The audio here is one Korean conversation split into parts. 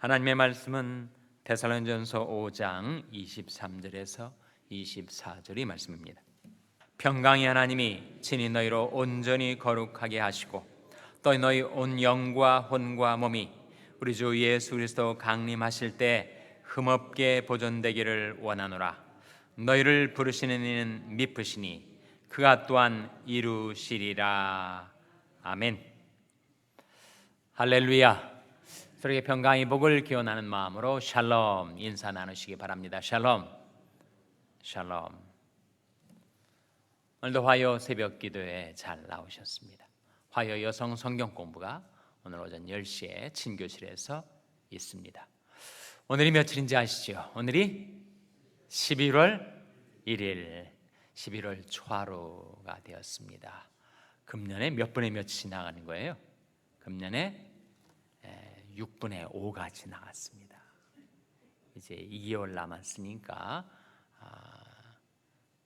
하나님의 말씀은 데살로니가전서 5장 23절에서 24절의 말씀입니다. 평강의 하나님이 친히 너희로 온전히 거룩하게 하시고 또 너희 온 영과 혼과 몸이 우리 주 예수 그리스도 강림하실 때 흠없게 보존되기를 원하노라. 너희를 부르시는 이는 미쁘시니 그가 또한 이루시리라. 아멘. 할렐루야. 서로에게 평강의 복을 기원하는 마음으로 샬롬 인사 나누시기 바랍니다. 샬롬. 샬롬. 오늘도 화요 새벽 기도에 잘 나오셨습니다. 화요 여성 성경 공부가 오늘 오전 10시에 친교실에서 있습니다. 오늘이 며칠인지 아시죠? 오늘이 11월 1일 11월 초하루가 되었습니다. 금년에 몇 분의 몇이 지나가는 거예요? 금년에 6분의 5가 지나갔습니다. 이제 2개월 남았으니까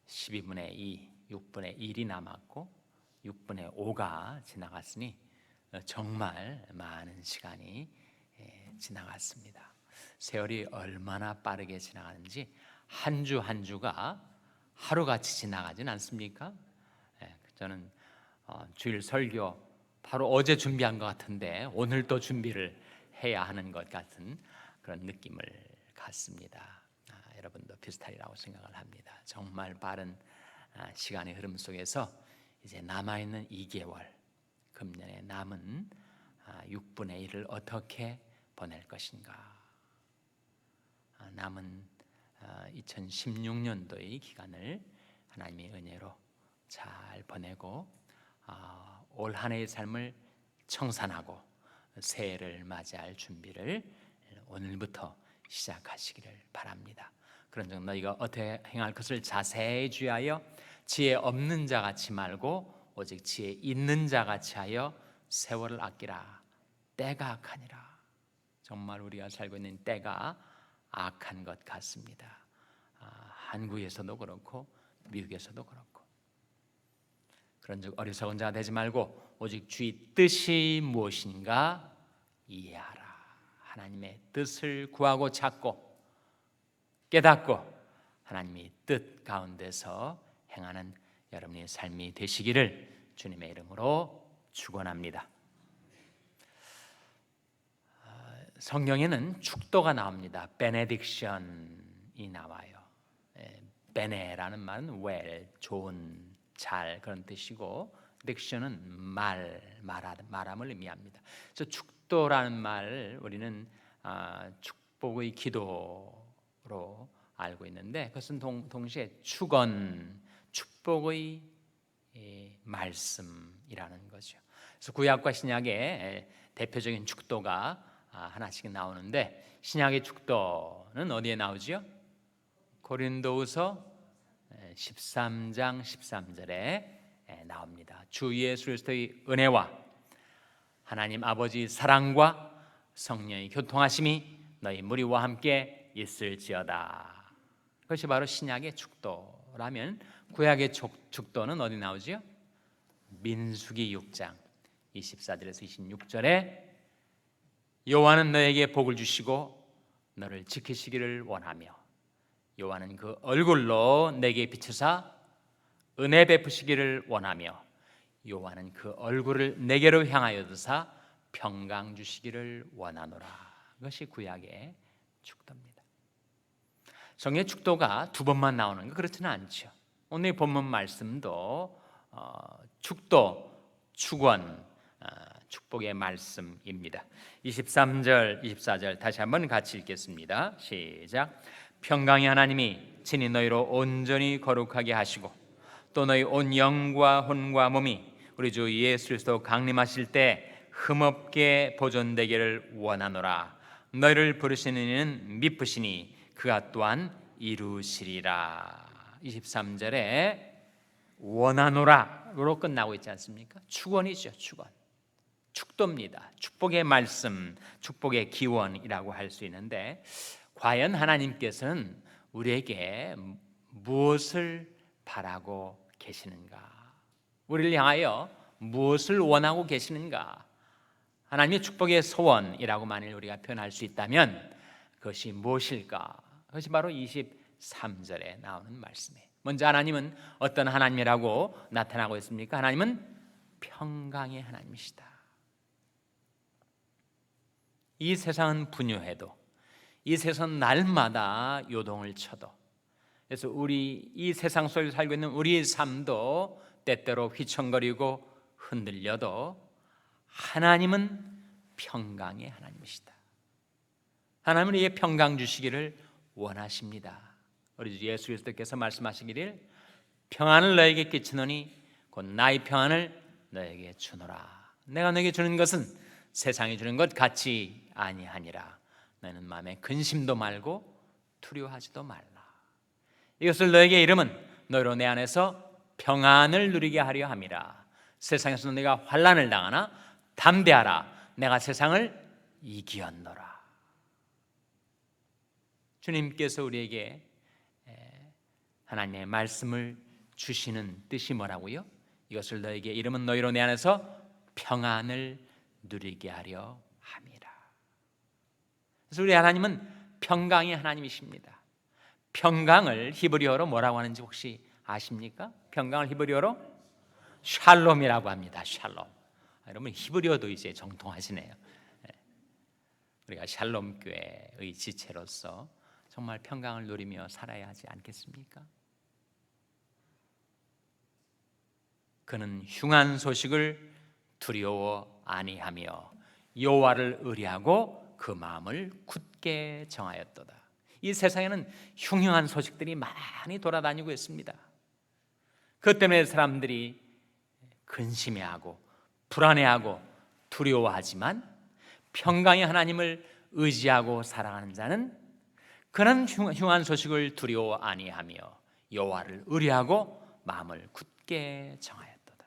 12분의 2, 6분의 1이 남았고 6분의 5가 지나갔으니 정말 많은 시간이 지나갔습니다. 세월이 얼마나 빠르게 지나가는지 한 주 한 주가 하루같이 지나가진 않습니까? 저는 주일 설교 바로 어제 준비한 것 같은데 오늘 또 준비를 해야 하는 것 같은 그런 느낌을 갖습니다. 여러분도 비슷하리라고 생각을 합니다. 정말 빠른 시간의 흐름 속에서 이제 남아있는 2개월, 금년에 남은 6분의 1을 어떻게 보낼 것인가. 남은 2016년도의 기간을 하나님의 은혜로 잘 보내고 올 한 해의 삶을 청산하고 새해를 맞이할 준비를 오늘부터 시작하시기를 바랍니다. 그런즉 너희가 어떻게 행할 것을 자세히 주의하여 지혜 없는 자 같이 말고 오직 지혜 있는 자 같이 하여 세월을 아끼라. 때가 악하니라. 정말 우리가 살고 있는 때가 악한 것 같습니다. 한국에서도 그렇고 미국에서도 그렇고. 그런즉 어리석은 자가 되지 말고 오직 주의 뜻이 무엇인가 이해하라. 하나님의 뜻을 구하고 찾고 깨닫고 하나님의 뜻 가운데서 행하는 여러분의 삶이 되시기를 주님의 이름으로 축원합니다. 성경에는 축도가 나옵니다. 베네딕션이 나와요. 베네라는 말은 well, 좋은, 잘 그런 뜻이고 딕션은 말함을 의미합니다. 그래서 축도라는 말을 우리는 축복의 기도로 알고 있는데 그것은 동시에 축원, 축복의 말씀이라는 거죠. 그래서 구약과 신약의 대표적인 축도가 하나씩 나오는데 신약의 축도는 어디에 나오지요? 고린도후서 13장 13절에 나옵니다. 주 예수 그리스도의 은혜와 하나님 아버지 사랑과 성령의 교통하심이 너희 무리와 함께 있을지어다. 그것이 바로 신약의 축도라면 구약의 축도는 어디 나오지요? 민수기 6장 24절에서 26절에 여호와는 너에게 복을 주시고 너를 지키시기를 원하며 여호와는 그 얼굴로 내게 비추사 은혜 베푸시기를 원하며 여호와는 그 얼굴을 내게로 향하여 드사 평강 주시기를 원하노라. 그것이 구약의 축도입니다. 성경의 축도가 두 번만 나오는 거 그렇지는 않죠. 오늘 본문 말씀도 축도, 축원, 축복의 말씀입니다. 23절, 24절 다시 한번 같이 읽겠습니다. 시작. 평강의 하나님이 친히 너희로 온전히 거룩하게 하시고 또 너희 온 영과 혼과 몸이 우리 주 예수 그리스도 강림하실 때 흠없게 보존되기를 원하노라. 너희를 부르시는 이는 미쁘시니 그가 또한 이루시리라. 23절에 원하노라로 끝나고 있지 않습니까? 축원이죠. 축원. 축도입니다. 축복의 말씀, 축복의 기원이라고 할 수 있는데 과연 하나님께서는 우리에게 무엇을 바라고 계시는가? 우리를 향하여 무엇을 원하고 계시는가? 하나님의 축복의 소원이라고 만일 우리가 표현할 수 있다면 그것이 무엇일까? 그것이 바로 23절에 나오는 말씀이에요. 먼저 하나님은 어떤 하나님이라고 나타나고 있습니까? 하나님은 평강의 하나님이시다. 이 세상은 분유해도, 이 세상 날마다 요동을 쳐도, 그래서 우리 이 세상 속에 살고 있는 우리의 삶도 때때로 휘청거리고 흔들려도 하나님은 평강의 하나님이시다. 하나님은 이에 평강 주시기를 원하십니다. 우리 주 예수 그리스도께서 말씀하시기를 평안을 너에게 끼치노니 곧 나의 평안을 너에게 주노라. 내가 너에게 주는 것은 세상이 주는 것 같지 아니하니라. 너는 마음에 근심도 말고 두려워하지도 말라. 이것을 너에게 이름은 너로 내 안에서 평안을 누리게 하려 함이라. 세상에서 네가 환난을 당하나 담대하라. 내가 세상을 이기었노라. 주님께서 우리에게 하나님의 말씀을 주시는 뜻이 뭐라고요? 이것을 너에게 이름은 너희로 내 안에서 평안을 누리게 하려 함이라. 그래서 우리 하나님은 평강의 하나님이십니다. 평강을 히브리어로 뭐라고 하는지 혹시 아십니까? 평강을 히브리어로 샬롬이라고 합니다. 샬롬. 여러분 히브리어도 이제 정통하시네요. 우리가 샬롬 교회의 지체로서 정말 평강을 누리며 살아야 하지 않겠습니까? 그는 흉한 소식을 두려워 아니하며 여호와를 의뢰하고 그 마음을 굳게 정하였도다. 이 세상에는 흉흉한 소식들이 많이 돌아다니고 있습니다. 그것 때문에 사람들이 근심해하고 불안해하고 두려워하지만 평강의 하나님을 의지하고 살아가는 자는 그는 흉한 소식을 두려워 아니하며 여호와를 의뢰하고 마음을 굳게 정하였도다.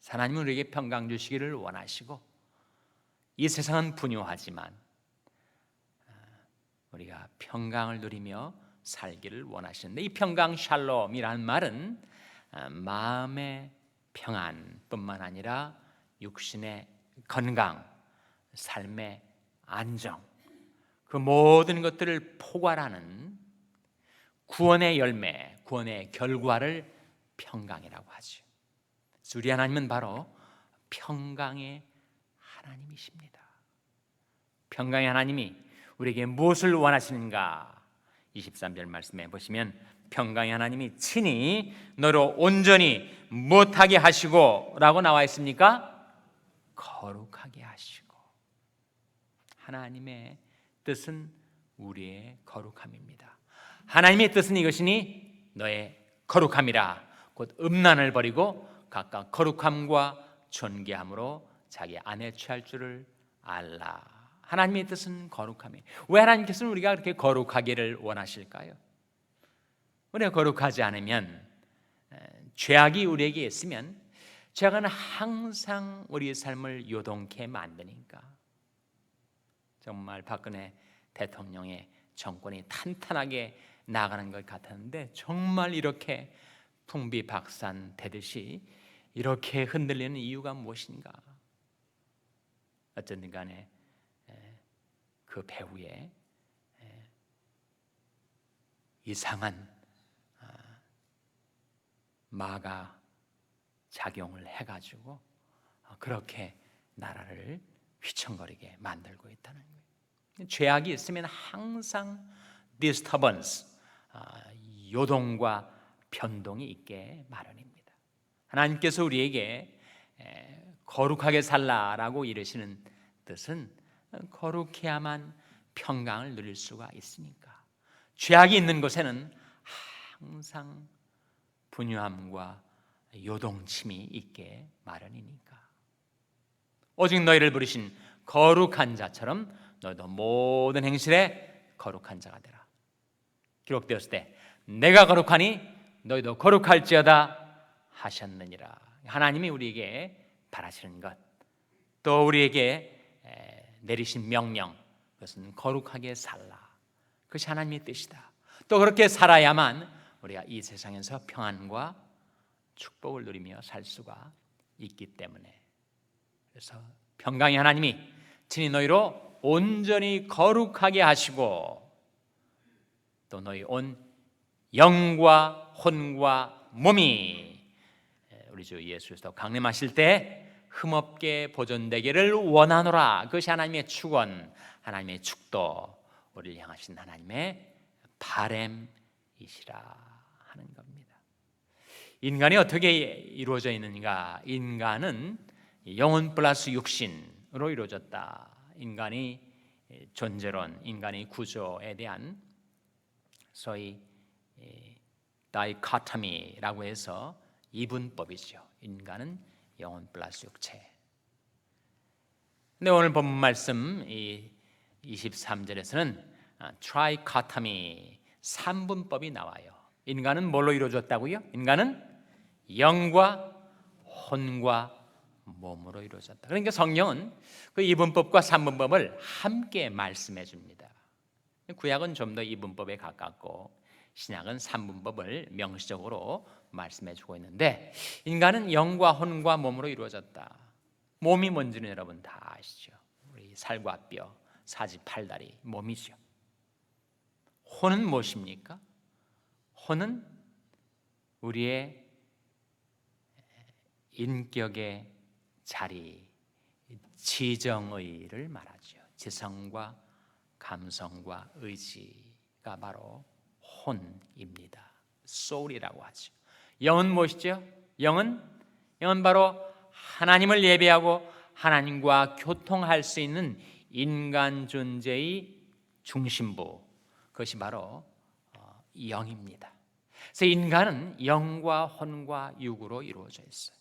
하나님은 우리에게 평강 주시기를 원하시고 이 세상은 분유하지만 우리가 평강을 누리며 살기를 원하시는데, 이 평강 샬롬이라는 말은 마음의 평안뿐만 아니라 육신의 건강, 삶의 안정, 그 모든 것들을 포괄하는 구원의 열매, 구원의 결과를 평강이라고 하죠. 우리 하나님은 바로 평강의 하나님이십니다. 평강의 하나님이 우리에게 무엇을 원하시는가? 23절 말씀에 보시면 평강의 하나님이 친히 너로 온전히 못하게 하시고 라고 나와 있습니까? 거룩하게 하시고. 하나님의 뜻은 우리의 거룩함입니다. 하나님의 뜻은 이것이니 너의 거룩함이라. 곧 음란을 버리고 각각 거룩함과 존귀함으로 자기 안에 취할 줄을 알라. 하나님의 뜻은 거룩함이에요. 왜 하나님께서는 우리가 그렇게 거룩하기를 원하실까요? 우리가 거룩하지 않으면, 죄악이 우리에게 있으면 죄악은 항상 우리의 삶을 요동케 만드니까. 정말 박근혜 대통령의 정권이 탄탄하게 나가는 것 같았는데 정말 이렇게 풍비박산되듯이 이렇게 흔들리는 이유가 무엇인가? 어쨌든 간에 그 배후에 이상한 마가 작용을 해가지고 그렇게 나라를 휘청거리게 만들고 있다는 거예요. 죄악이 있으면 항상 disturbance, 요동과 변동이 있게 마련입니다. 하나님께서 우리에게 거룩하게 살라라고 이르시는 뜻은 거룩해야만 평강을 누릴 수가 있으니까. 죄악이 있는 곳에는 항상 분유함과 요동침이 있게 마련이니까. 오직 너희를 부르신 거룩한 자처럼 너희도 모든 행실에 거룩한 자가 되라. 기록되었을 때 내가 거룩하니 너희도 거룩할지어다 하셨느니라. 하나님이 우리에게 바라시는 것, 또 우리에게 내리신 명령, 그것은 거룩하게 살라. 그것이 하나님의 뜻이다. 또 그렇게 살아야만 우리가 이 세상에서 평안과 축복을 누리며 살 수가 있기 때문에, 그래서 평강의 하나님이 친히 너희로 온전히 거룩하게 하시고 또 너희 온 영과 혼과 몸이 우리 주 예수 그리스도 강림하실 때 흠없게 보존되기를 원하노라. 그것이 하나님의 축원, 하나님의 축도, 우리를 향하신 하나님의 바램이시라 하는 겁니다. 인간이 어떻게 이루어져 있는가? 인간은 영혼 플러스 육신으로 이루어졌다. 인간이 존재론, 인간의 구조에 대한 소위 다이코토미라고 해서 이분법이죠. 인간은 영혼 플러스 육체. 근데 오늘 본문 말씀 23절에서는 트라이코토미, 삼분법이 나와요. 인간은 뭘로 이루어졌다고요? 인간은 영과 혼과 몸으로 이루어졌다. 그러니까 성경은 그 이분법과 삼분법을 함께 말씀해 줍니다. 구약은 좀 더 이분법에 가깝고 신약은 삼분법을 명시적으로 말씀해 주고 있는데, 인간은 영과 혼과 몸으로 이루어졌다. 몸이 뭔지는 여러분 다 아시죠? 우리 살과 뼈, 사지팔다리 몸이죠. 혼은 무엇입니까? 혼은 우리의 인격의 자리, 지정의를 말하죠. 지성과 감성과 의지가 바로 혼입니다. soul이라고 하죠. 영은 무엇이죠? 영은 바로 하나님을 예배하고 하나님과 교통할 수 있는 인간 존재의 중심부, 그것이 바로 영입니다. 그래서 인간은 영과 혼과 육으로 이루어져 있어요.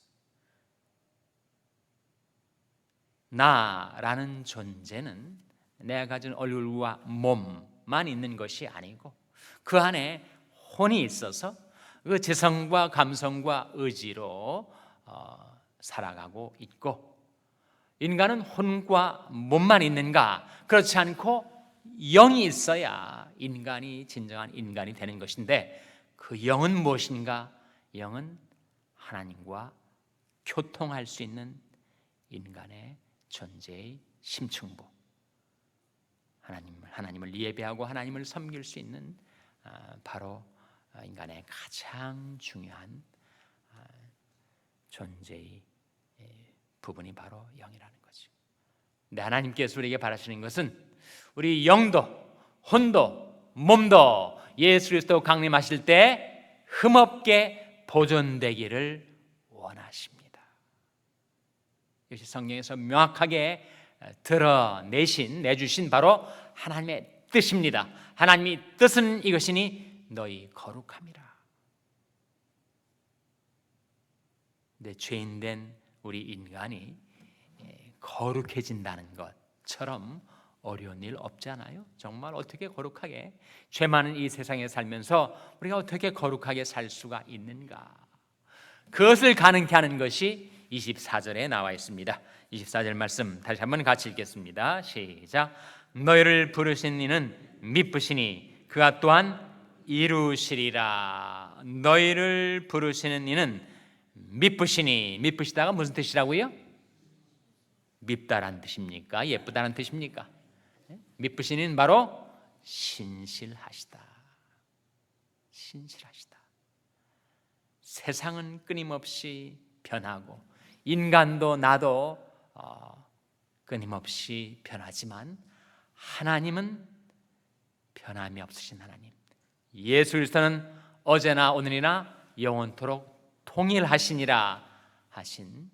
나라는 존재는 내가 가진 얼굴과 몸만 있는 것이 아니고 그 안에 혼이 있어서 그 지성과 감성과 의지로 살아가고 있고, 인간은 혼과 몸만 있는가? 그렇지 않고 영이 있어야 인간이 진정한 인간이 되는 것인데, 그 영은 무엇인가? 영은 하나님과 교통할 수 있는 인간의 존재의 심층부, 하나님을 예배하고 하나님을 섬길 수 있는 바로 인간의 가장 중요한 존재의 부분이 바로 영이라는 거죠. 근데 하나님께서 우리에게 바라시는 것은 우리 영도 혼도 몸도 예수 그리스도 강림하실 때 흠없게 보존되기를 원하십니다. 이것이 성경에서 명확하게 내주신 바로 하나님의 뜻입니다. 하나님의 뜻은 이것이니 너희 거룩함이라. 근데 죄인된 우리 인간이 거룩해진다는 것처럼 어려운 일 없잖아요. 정말 어떻게 거룩하게, 죄 많은 이 세상에 살면서 우리가 어떻게 거룩하게 살 수가 있는가? 그것을 가능케 하는 것이 24절에 나와 있습니다. 24절 말씀 다시 한번 같이 읽겠습니다. 시작. 너희를 부르신 이는 미쁘시니 그가 또한 이루시리라. 너희를 부르시는 이는 미쁘시니, 미쁘시다가 무슨 뜻이라고요? 밉다란 뜻입니까? 예쁘다는 뜻입니까? 미쁘시니는 바로 신실하시다. 신실하시다. 세상은 끊임없이 변하고 인간도 나도 끊임없이 변하지만 하나님은 변함이 없으신 하나님, 예수 그리스도는 어제나 오늘이나 영원토록 동일하시니라 하신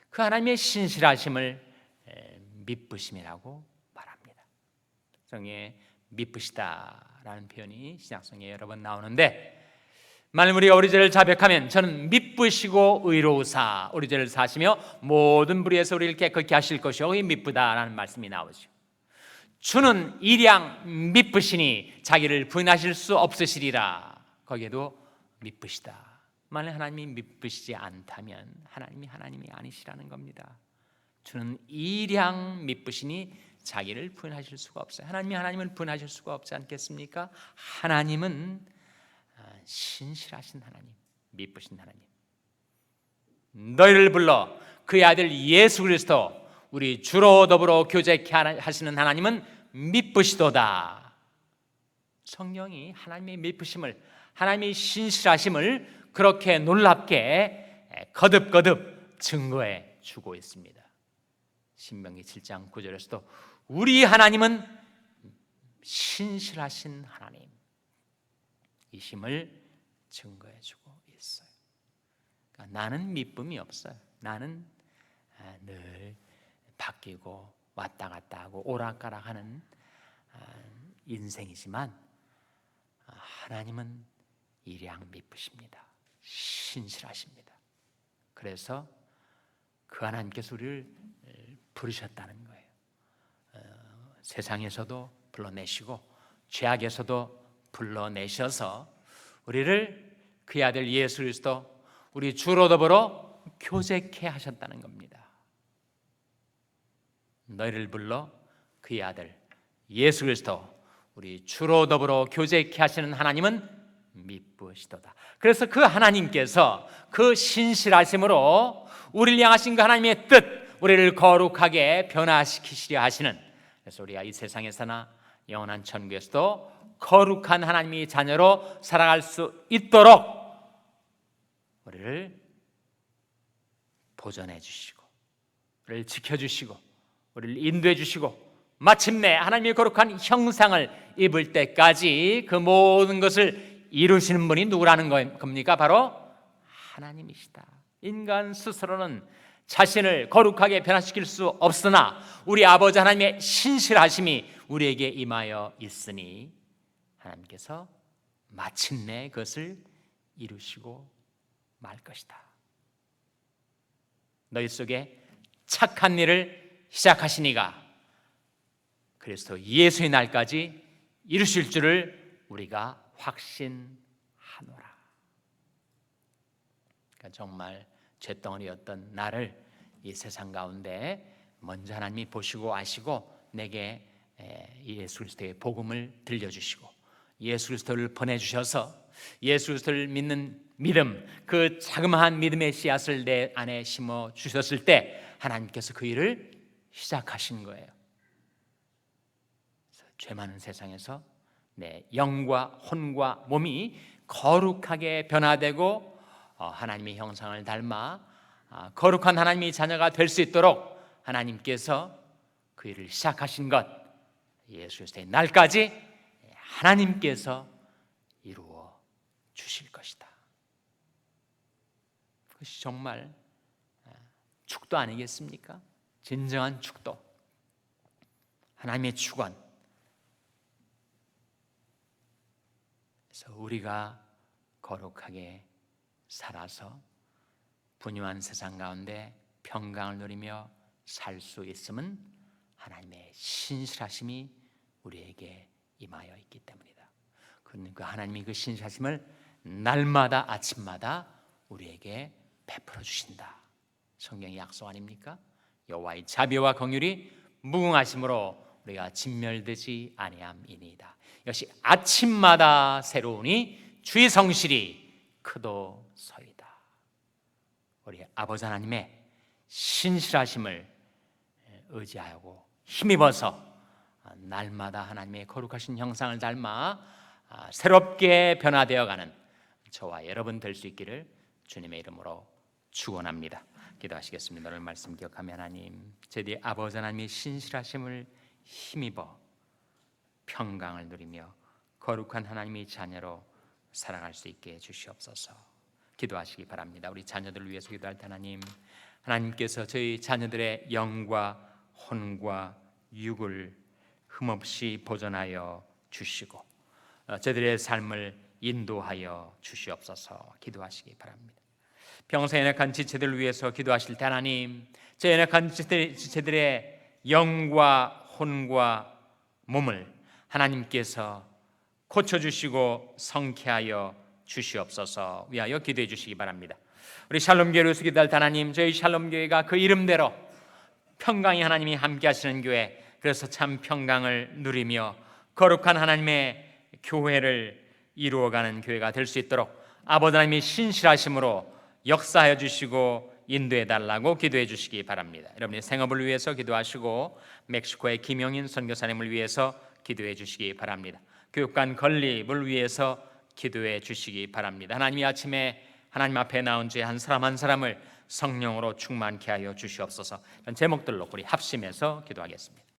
그 하나님의 신실하심을 미쁘심이라고 말합니다. 성경에 미쁘시다라는 표현이 신약성경에 여러 번 나오는데, 만일 우리가 우리 죄를 자백하면 저는 미쁘시고 의로우사, 우리 죄를 사시며 모든 불의에서 우리를 깨끗게 하실 것이요 미쁘다라는 말씀이 나오죠. 주는 일양 미쁘시니 자기를 부인하실 수 없으시리라. 거기에도 미쁘시다. 만일 하나님이 미쁘시지 않다면 하나님이 아니시라는 겁니다. 주는 일양 미쁘시니 자기를 부인하실 수가 없어요. 하나님을 부인하실 수가 없지 않겠습니까? 하나님은 신실하신 하나님, 미쁘신 하나님. 너희를 불러 그의 아들 예수 그리스도 우리 주로 더불어 교제케 하시는 하나님은 미쁘시도다. 성령이 하나님의 미쁘심을, 하나님의 신실하심을 그렇게 놀랍게 거듭거듭 증거해 주고 있습니다. 신명기 7장 9절에서도 우리 하나님은 신실하신 하나님, 이 힘을 증거해 주고 있어요. 그러니까 나는 미쁨이 없어요. 나는 늘 바뀌고 왔다 갔다 하고 오락가락하는 인생이지만 하나님은 일양 미쁘십니다. 신실하십니다. 그래서 그 하나님께서 우리를 부르셨다는 거예요. 세상에서도 불러내시고 죄악에서도 불러내셔서 우리를 그의 아들 예수 그리스도 우리 주로 더불어 교제케 하셨다는 겁니다. 너희를 불러 그의 아들 예수 그리스도 우리 주로 더불어 교제케 하시는 하나님은 미쁘시도다. 그래서 그 하나님께서 그 신실하심으로 우리를 향하신 그 하나님의 뜻, 우리를 거룩하게 변화시키시려 하시는, 그래서 우리가 이 세상에서나 영원한 천국에서도 거룩한 하나님의 자녀로 살아갈 수 있도록 우리를 보존해 주시고 우리를 지켜주시고 우리를 인도해 주시고 마침내 하나님의 거룩한 형상을 입을 때까지 그 모든 것을 이루시는 분이 누구라는 겁니까? 바로 하나님이시다. 인간 스스로는 자신을 거룩하게 변화시킬 수 없으나 우리 아버지 하나님의 신실하심이 우리에게 임하여 있으니 하나님께서 마침내 그것을 이루시고 말 것이다. 너희 속에 착한 일을 시작하시니가 그리스도 예수의 날까지 이루실 줄을 우리가 확신하노라. 그러니까 정말 잿덩어리였던 나를 이 세상 가운데 먼저 하나님이 보시고 아시고 내게 예수 그리스도의 복음을 들려주시고 예수 그리스도를 보내주셔서 예수 그리스도를 믿는 믿음, 그 자그마한 믿음의 씨앗을 내 안에 심어 주셨을 때 하나님께서 그 일을 시작하신 거예요. 죄 많은 세상에서 내 영과 혼과 몸이 거룩하게 변화되고 하나님의 형상을 닮아 거룩한 하나님의 자녀가 될 수 있도록 하나님께서 그 일을 시작하신 것, 예수 그리스도의 날까지 하나님께서 이루어 주실 것이다. 그것이 정말 축도 아니겠습니까? 진정한 축도, 하나님의 축원. 그래서 우리가 거룩하게 살아서 분유한 세상 가운데 평강을 누리며 살 수 있음은 하나님의 신실하심이 우리에게 임하여 있기 때문이다. 그 하나님이 그 신실하심을 날마다 아침마다 우리에게 베풀어 주신다. 성경의 약속 아닙니까? 여호와의 자비와 긍휼이 무궁하심으로 우리가 진멸되지 아니함이니이다. 역시 아침마다 새로우니 주의 성실이 크도소이다. 우리 아버지 하나님의 신실하심을 의지하고 힘입어서 날마다 하나님의 거룩하신 형상을 닮아 새롭게 변화되어가는 저와 여러분 될 수 있기를 주님의 이름으로 축원합니다. 기도하시겠습니다. 오늘 말씀 기억하며 하나님, 제디 아버지 하나님의 신실하심을 힘입어 평강을 누리며 거룩한 하나님의 자녀로 살아갈 수 있게 해주시옵소서. 기도하시기 바랍니다. 우리 자녀들을 위해서 기도할 때 하나님께서 저희 자녀들의 영과 혼과 육을 흠없이 보존하여 주시고 저들의 삶을 인도하여 주시옵소서. 기도하시기 바랍니다. 평생 연약한 지체들을 위해서 기도하실 때 하나님, 저 연약한 지체들의 영과 혼과 몸을 하나님께서 고쳐주시고 성케하여 주시옵소서 위하여 기도해 주시기 바랍니다. 우리 샬롬교회를 위해서 기도할 때 하나님, 저희 샬롬교회가 그 이름대로 평강이 하나님이 함께 하시는 교회, 그래서 참 평강을 누리며 거룩한 하나님의 교회를 이루어가는 교회가 될 수 있도록 아버지 하나님이 신실하심으로 역사하여 주시고 인도해 달라고 기도해 주시기 바랍니다. 여러분의 생업을 위해서 기도하시고 멕시코의 김영인 선교사님을 위해서 기도해 주시기 바랍니다. 교육관 건립을 위해서 기도해 주시기 바랍니다. 하나님이 아침에 하나님 앞에 나온 제 한 사람 한 사람을 성령으로 충만케 하여 주시옵소서. 이런 제목들로 우리 합심해서 기도하겠습니다.